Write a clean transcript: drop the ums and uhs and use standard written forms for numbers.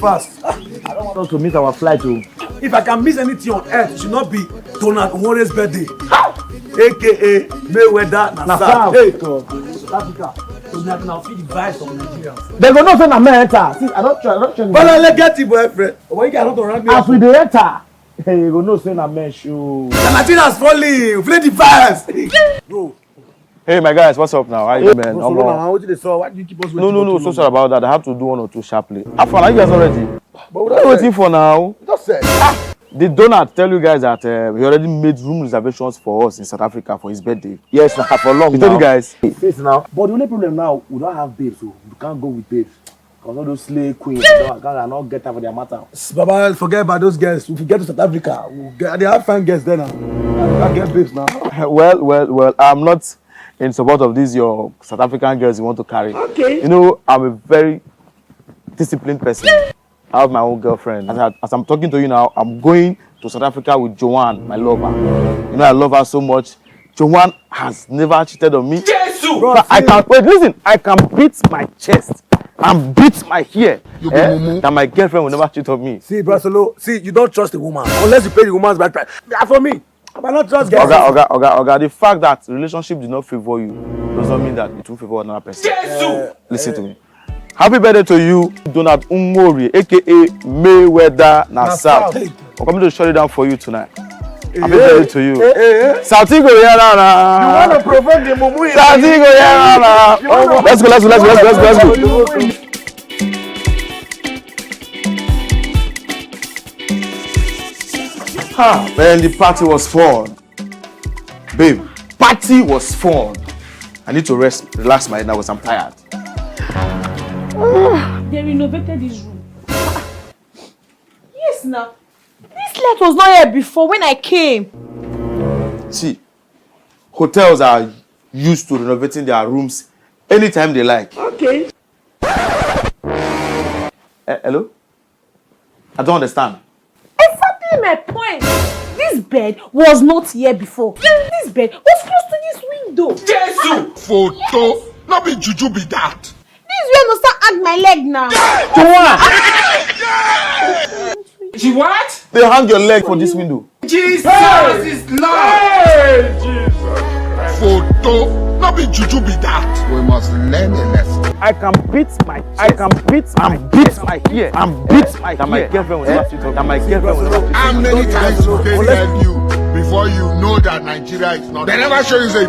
Fast. I don't want us to miss our flight too. If I can miss anything on earth, it should not be Donald Umore's birthday. AKA Mayweather Nassau. Hey, South Africa. So now feel the vibes of Nigerians. They go no say na me enter. See, I don't try. But let's get it, boyfriend. Why you get around me? As we dey enter, hey, you go no say na me show. The Nigerians falling. Play the vibes. Bro. Hey my guys, what's up now? How you man? Why did they saw? Why did you keep us waiting? No, so sorry about that. I have to do one or two sharply. Are you guys already? But What are you waiting for now? Just said. Did Donald tell you guys that he already made room reservations for us in South Africa for his birthday? Yes, na for long. He told you guys. Face now. But the only problem now, we don't have babes, so we can't go with babes. Because all those slay queens, I cannot get out for their matter. Baba, forget about those girls. If we get to South Africa, they have fine girls there now. We can't get babes now. Well, I'm not in support of these your South African girls you want to carry. Okay. You know, I'm a very disciplined person. I have my own girlfriend. As I'm talking to you now, I'm going to South Africa with Joanne, my lover. You know, I love her so much. Joanne has never cheated on me. Jesus! So I can beat my chest and beat my hair that my girlfriend will never cheat on me. See, Brasolo, you don't trust a woman unless you pay the woman's bad price. For me, I not trust girls. Oga, the fact that relationship did not favor you does not mean that it will favor another person. Listen to me. Happy birthday to you, Donald Umori, aka Mayweather Nassau. We're coming to shut it down for you tonight. Happy birthday to you. Saltigo Yarana. You want to provoke the mumu? Saltigo Yarana. Let's go. Man, the party was fun. Babe, party was fun. I need to relax my head now because I'm tired. They renovated this room. Yes, now. This light was not here before when I came. See, hotels are used to renovating their rooms anytime they like. Okay. Hello? I don't understand. Exactly my point. This bed was not here before. This bed was close to this window. Jesus! Photo. Not be juju be that. This way no start act my leg now. She what? They hang your leg for this window. Jesus is Lord! Hey, Jesus! Photo. Not be juju be that. We must learn a lesson. I can beat my hair and beat my that my girlfriend will never cheat on me. How many times will they tell you before you know that Nigeria is not? They never show you say